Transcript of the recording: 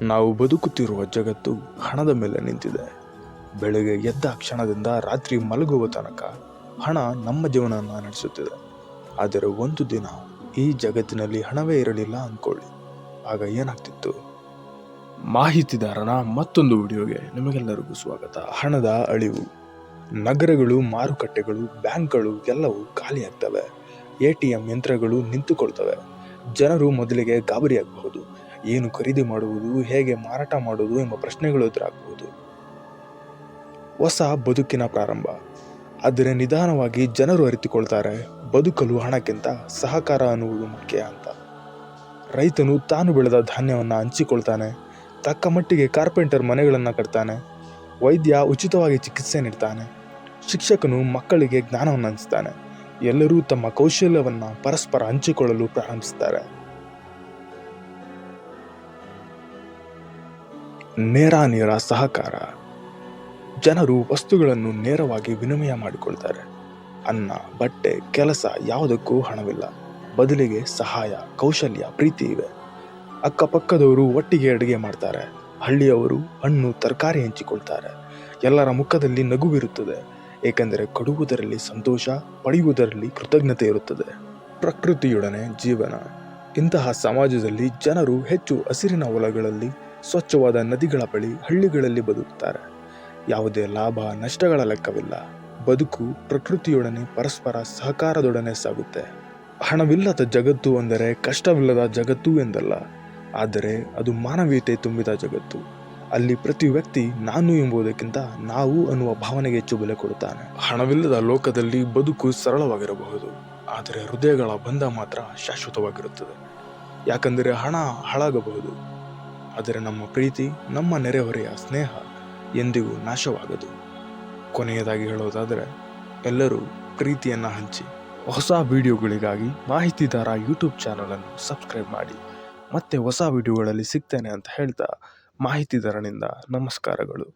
ನಾವು ಬದುಕುತ್ತಿರುವ ಜಗತ್ತು ಹಣದ ಮೇಲೆ ನಿಂತಿದೆ. ಬೆಳಗ್ಗೆ ಎದ್ದ ಕ್ಷಣದಿಂದ ರಾತ್ರಿ ಮಲಗುವ ತನಕ ಹಣ ನಮ್ಮ ಜೀವನವನ್ನು ನಡೆಸುತ್ತಿದೆ. ಆದರೆ ಒಂದು ದಿನ ಈ ಜಗತ್ತಿನಲ್ಲಿ ಹಣವೇ ಇರಲಿಲ್ಲ ಅಂದ್ಕೊಳ್ಳಿ, ಆಗ ಏನಾಗ್ತಿತ್ತು? ಮಾಹಿತಿದಾರನ ಮತ್ತೊಂದು ವಿಡಿಯೋಗೆ ನಿಮಗೆಲ್ಲರಿಗೂ ಸ್ವಾಗತ. ಹಣದ ಅಳಿವು. ನಗರಗಳು, ಮಾರುಕಟ್ಟೆಗಳು, ಬ್ಯಾಂಕ್ಗಳು ಎಲ್ಲವೂ ಖಾಲಿಯಾಗ್ತವೆ. ATM ಯಂತ್ರಗಳು ನಿಂತುಕೊಳ್ತವೆ. ಜನರು ಮೊದಲಿಗೆ ಗಾಬರಿಯಾಗಬಹುದು. ಏನು ಖರೀದಿ ಮಾಡುವುದು, ಹೇಗೆ ಮಾರಾಟ ಮಾಡುವುದು ಎಂಬ ಪ್ರಶ್ನೆಗಳು ಎದುರಾಗಬಹುದು. ಹೊಸ ಬದುಕಿನ ಪ್ರಾರಂಭ. ಆದರೆ ನಿಧಾನವಾಗಿ ಜನರು ಅರಿತುಕೊಳ್ತಾರೆ, ಬದುಕಲು ಹಣಕ್ಕಿಂತ ಸಹಕಾರ ಅನ್ನುವುದು ಮುಖ್ಯ ಅಂತ. ರೈತನು ತಾನು ಬೆಳೆದ ಧಾನ್ಯವನ್ನು ಹಂಚಿಕೊಳ್ತಾನೆ. ತಕ್ಕ ಮಟ್ಟಿಗೆ ಕಾರ್ಪೆಂಟರ್ ಮನೆಗಳನ್ನು ಕಟ್ತಾನೆ. ವೈದ್ಯ ಉಚಿತವಾಗಿ ಚಿಕಿತ್ಸೆ ನೀಡ್ತಾನೆ. ಶಿಕ್ಷಕನು ಮಕ್ಕಳಿಗೆ ಜ್ಞಾನವನ್ನು ಹಂಚ್ತಾನೆ. ಎಲ್ಲರೂ ತಮ್ಮ ಕೌಶಲ್ಯವನ್ನು ಪರಸ್ಪರ ಹಂಚಿಕೊಳ್ಳಲು ಪ್ರಾರಂಭಿಸ್ತಾರೆ. ನೇರ ಸಹಕಾರ. ಜನರು ವಸ್ತುಗಳನ್ನು ನೇರವಾಗಿ ವಿನಿಮಯ ಮಾಡಿಕೊಳ್ತಾರೆ. ಅನ್ನ, ಬಟ್ಟೆ, ಕೆಲಸ ಯಾವುದಕ್ಕೂ ಹಣವಿಲ್ಲ. ಬದಲಿಗೆ ಸಹಾಯ, ಕೌಶಲ್ಯ, ಪ್ರೀತಿ ಇವೆ. ಅಕ್ಕಪಕ್ಕದವರು ಒಟ್ಟಿಗೆ ಅಡುಗೆ ಮಾಡ್ತಾರೆ. ಹಳ್ಳಿಯವರು ಹಣ್ಣು, ತರಕಾರಿ ಹಂಚಿಕೊಳ್ತಾರೆ. ಎಲ್ಲರ ಮುಖದಲ್ಲಿ ನಗುವಿರುತ್ತದೆ, ಏಕೆಂದರೆ ಕೊಡುವುದರಲ್ಲಿ ಸಂತೋಷ, ಪಡೆಯುವುದರಲ್ಲಿ ಕೃತಜ್ಞತೆ ಇರುತ್ತದೆ. ಪ್ರಕೃತಿಯೊಡನೆ ಜೀವನ. ಇಂತಹ ಸಮಾಜದಲ್ಲಿ ಜನರು ಹೆಚ್ಚು ಹಸಿರಿನ ಹೊಲಗಳಲ್ಲಿ, ಸ್ವಚ್ಛವಾದ ನದಿಗಳ ಬಳಿ, ಹಳ್ಳಿಗಳಲ್ಲಿ ಬದುಕುತ್ತಾರೆ. ಯಾವುದೇ ಲಾಭ ನಷ್ಟಗಳ ಲೆಕ್ಕವಿಲ್ಲ. ಬದುಕು ಪ್ರಕೃತಿಯೊಡನೆ ಪರಸ್ಪರ ಸಹಕಾರದೊಡನೆ ಸಾಗುತ್ತೆ. ಹಣವಿಲ್ಲದ ಜಗತ್ತು ಅಂದರೆ ಕಷ್ಟವಿಲ್ಲದ ಜಗತ್ತು ಎಂದಲ್ಲ, ಆದರೆ ಅದು ಮಾನವೀಯತೆ ತುಂಬಿದ ಜಗತ್ತು. ಅಲ್ಲಿ ಪ್ರತಿ ವ್ಯಕ್ತಿ ನಾನು ಎಂಬುದಕ್ಕಿಂತ ನಾವು ಅನ್ನುವ ಭಾವನೆಗೆ ಹೆಚ್ಚು ಬೆಲೆ ಕೊಡುತ್ತಾನೆ. ಹಣವಿಲ್ಲದ ಲೋಕದಲ್ಲಿ ಬದುಕು ಸರಳವಾಗಿರಬಹುದು, ಆದರೆ ಹೃದಯಗಳ ಬಂಧ ಮಾತ್ರ ಶಾಶ್ವತವಾಗಿರುತ್ತದೆ. ಯಾಕಂದರೆ ಹಣ ಹಾಳಾಗಬಹುದು, ಆದರೆ ನಮ್ಮ ಪ್ರೀತಿ, ನಮ್ಮ ನೆರೆಹೊರೆಯ ಸ್ನೇಹ ಎಂದಿಗೂ ನಾಶವಾಗದು. ಕೊನೆಯದಾಗಿ ಹೇಳೋದಾದರೆ, ಎಲ್ಲರೂ ಪ್ರೀತಿಯನ್ನು ಹಂಚಿ. ಹೊಸ ವಿಡಿಯೋಗಳಿಗಾಗಿ ಮಾಹಿತಿದಾರ ಯೂಟ್ಯೂಬ್ ಚಾನಲನ್ನು ಸಬ್ಸ್ಕ್ರೈಬ್ ಮಾಡಿ. ಮತ್ತೆ ಹೊಸ ವಿಡಿಯೋಗಳಲ್ಲಿ ಸಿಗ್ತೇನೆ ಅಂತ ಹೇಳ್ತಾ ಮಾಹಿತಿದಾರನಿಂದ ನಮಸ್ಕಾರಗಳು.